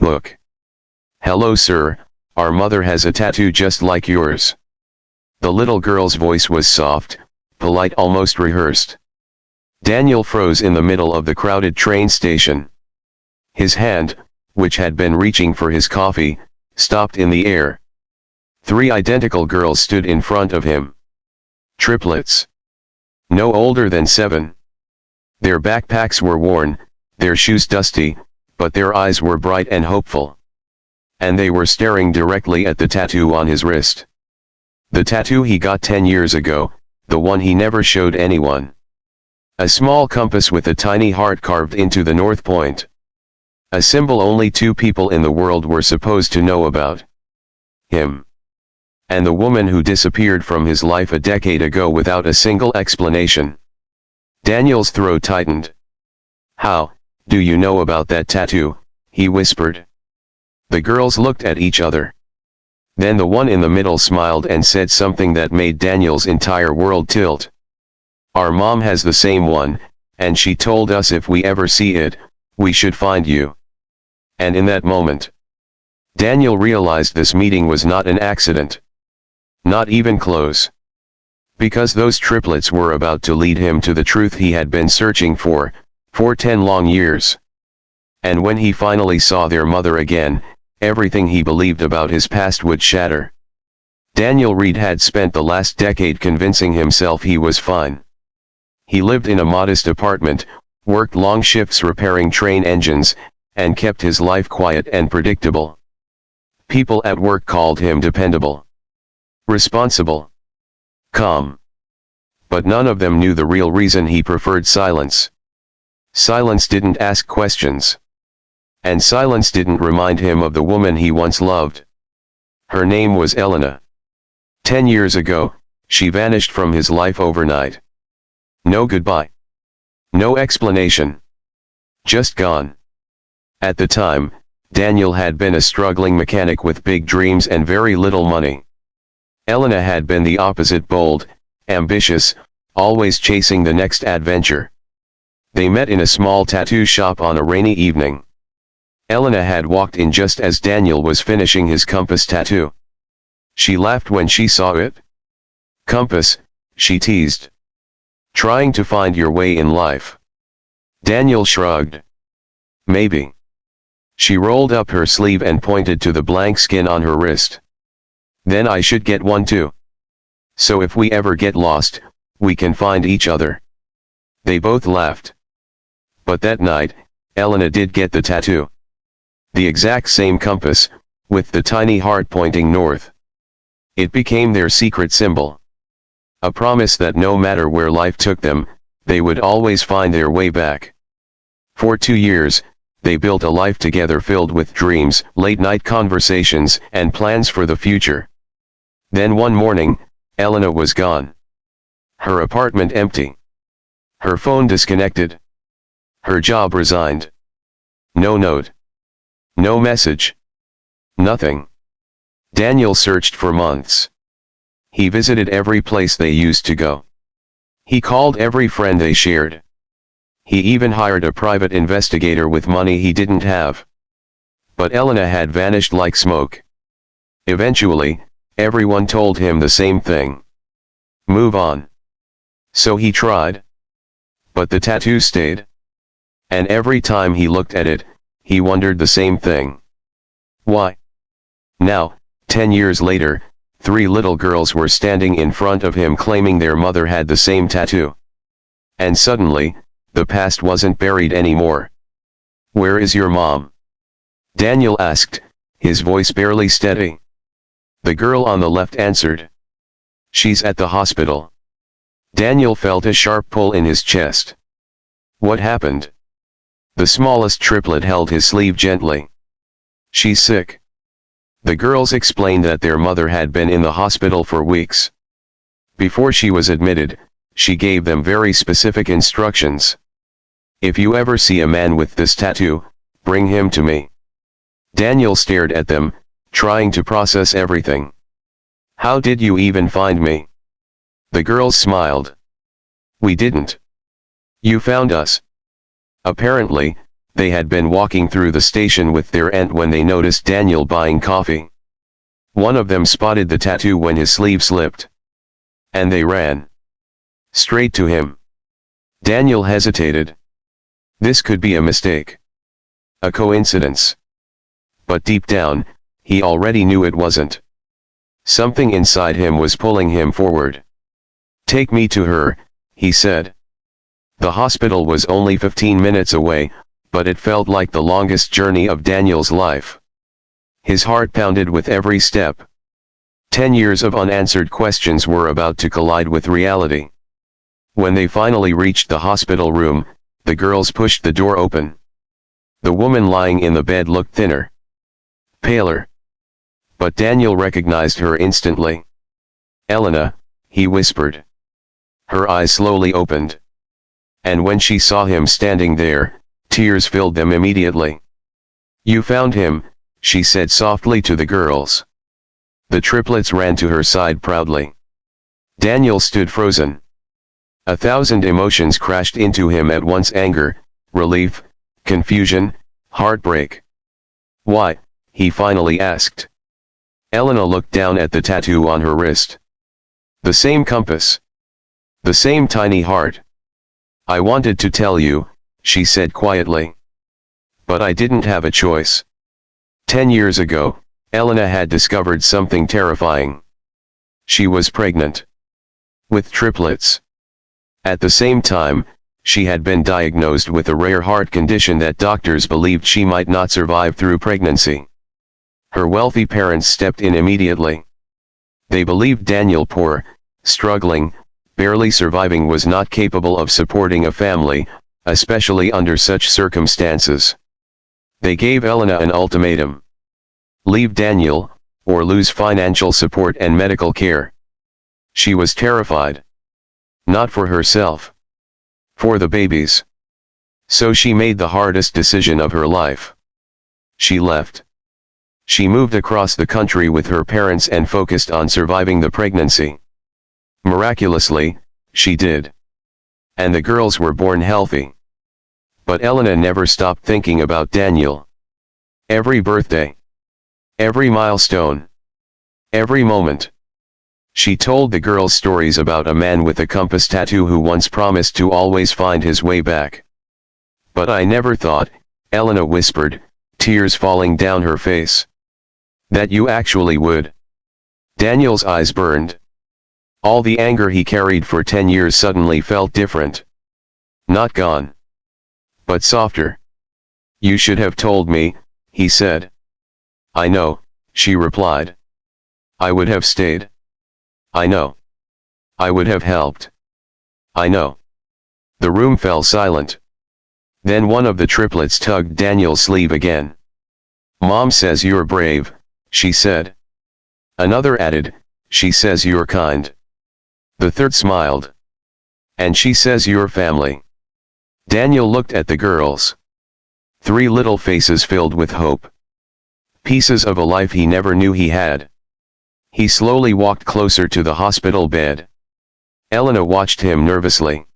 Look. Hello sir, our mother has a tattoo just like yours. The little girl's voice was soft, polite, almost rehearsed. Daniel froze in the middle of the crowded train station. His hand, which had been reaching for his coffee, stopped in the air. 3 identical girls stood in front of him. Triplets. No older than 7. Their backpacks were worn, their shoes dusty, but their eyes were bright and hopeful. And they were staring directly at the tattoo on his wrist. The tattoo he got 10 years ago, the one he never showed anyone. A small compass with a tiny heart carved into the north point. A symbol only 2 people in the world were supposed to know about. Him. And the woman who disappeared from his life a decade ago without a single explanation. Daniel's throat tightened. How do you know about that tattoo? He whispered. The girls looked at each other. Then the one in the middle smiled and said something that made Daniel's entire world tilt. Our mom has the same one, and she told us if we ever see it, we should find you. And in that moment, Daniel realized this meeting was not an accident. Not even close. Because those triplets were about to lead him to the truth he had been searching for 10 long years. And when he finally saw their mother again, everything he believed about his past would shatter. Daniel Reed had spent the last decade convincing himself he was fine. He lived in a modest apartment, worked long shifts repairing train engines, and kept his life quiet and predictable. People at work called him dependable, responsible, calm. But none of them knew the real reason he preferred silence. Silence didn't ask questions. And silence didn't remind him of the woman he once loved. Her name was Elena. 10 years ago, she vanished from his life overnight. No goodbye. No explanation. Just gone. At the time, Daniel had been a struggling mechanic with big dreams and very little money. Elena had been the opposite, bold, ambitious, always chasing the next adventure. They met in a small tattoo shop on a rainy evening. Elena had walked in just as Daniel was finishing his compass tattoo. She laughed when she saw it. Compass, she teased. Trying to find your way in life. Daniel shrugged. Maybe. She rolled up her sleeve and pointed to the blank skin on her wrist. Then I should get one too. So if we ever get lost, we can find each other. They both laughed. But that night, Elena did get the tattoo. The exact same compass, with the tiny heart pointing north. It became their secret symbol. A promise that no matter where life took them, they would always find their way back. For 2 years, they built a life together filled with dreams, late-night conversations, and plans for the future. Then one morning, Elena was gone. Her apartment empty. Her phone disconnected. Her job resigned. No note. No message. Nothing. Daniel searched for months. He visited every place they used to go. He called every friend they shared. He even hired a private investigator with money he didn't have. But Elena had vanished like smoke. Eventually, everyone told him the same thing. Move on. So he tried. But the tattoo stayed. And every time he looked at it, he wondered the same thing. Why? Now, 10 years later, 3 little girls were standing in front of him claiming their mother had the same tattoo. And suddenly, the past wasn't buried anymore. Where is your mom? Daniel asked, his voice barely steady. The girl on the left answered. She's at the hospital. Daniel felt a sharp pull in his chest. What happened? The smallest triplet held his sleeve gently. She's sick. The girls explained that their mother had been in the hospital for weeks. Before she was admitted, she gave them very specific instructions. If you ever see a man with this tattoo, bring him to me. Daniel stared at them, trying to process everything. How did you even find me? The girls smiled. We didn't. You found us. Apparently, they had been walking through the station with their aunt when they noticed Daniel buying coffee. One of them spotted the tattoo when his sleeve slipped. And they ran straight to him. Daniel hesitated. This could be a mistake. A coincidence. But deep down, he already knew it wasn't. Something inside him was pulling him forward. "Take me to her," he said. The hospital was only 15 minutes away, but it felt like the longest journey of Daniel's life. His heart pounded with every step. 10 years of unanswered questions were about to collide with reality. When they finally reached the hospital room, the girls pushed the door open. The woman lying in the bed looked thinner, paler. But Daniel recognized her instantly. "Elena," he whispered. Her eyes slowly opened. And when she saw him standing there, tears filled them immediately. "You found him," she said softly to the girls. The triplets ran to her side proudly. Daniel stood frozen. 1,000 emotions crashed into him at once: anger, relief, confusion, heartbreak. "Why?" he finally asked. Elena looked down at the tattoo on her wrist. The same compass. The same tiny heart. "I wanted to tell you," she said quietly. "But I didn't have a choice." 10 years ago, Elena had discovered something terrifying. She was pregnant. With triplets. At the same time, she had been diagnosed with a rare heart condition that doctors believed she might not survive through pregnancy. Her wealthy parents stepped in immediately. They believed Daniel, poor, struggling, barely surviving, was not capable of supporting a family, especially under such circumstances. They gave Elena an ultimatum. Leave Daniel, or lose financial support and medical care. She was terrified. Not for herself. For the babies. So she made the hardest decision of her life. She left. She moved across the country with her parents and focused on surviving the pregnancy. Miraculously, she did. And the girls were born healthy. But Elena never stopped thinking about Daniel. Every birthday. Every milestone. Every moment. She told the girls stories about a man with a compass tattoo who once promised to always find his way back. "But I never thought," Elena whispered, tears falling down her face, "that you actually would." Daniel's eyes burned. All the anger he carried for 10 years suddenly felt different. Not gone. But softer. "You should have told me," he said. "I know," she replied. "I would have stayed. I know. I would have helped. I know." The room fell silent. Then one of the triplets tugged Daniel's sleeve again. "Mom says you're brave," she said. Another added, "She says you're kind." The third smiled. "And she says you're family." Daniel looked at the girls. 3 little faces filled with hope. Pieces of a life he never knew he had. He slowly walked closer to the hospital bed. Elena watched him nervously.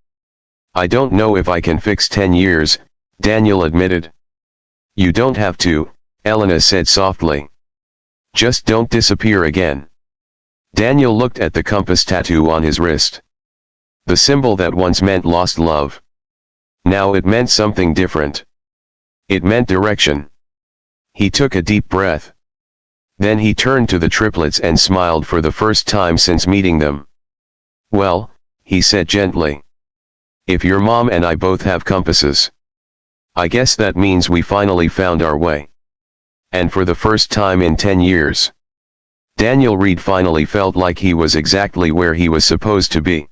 "I don't know if I can fix 10 years, Daniel admitted. "You don't have to," Elena said softly. "Just don't disappear again." Daniel looked at the compass tattoo on his wrist. The symbol that once meant lost love. Now it meant something different. It meant direction. He took a deep breath. Then he turned to the triplets and smiled for the first time since meeting them. "Well," he said gently. "If your mom and I both have compasses, I guess that means we finally found our way. And for the first time in 10 years. Daniel Reed finally felt like he was exactly where he was supposed to be.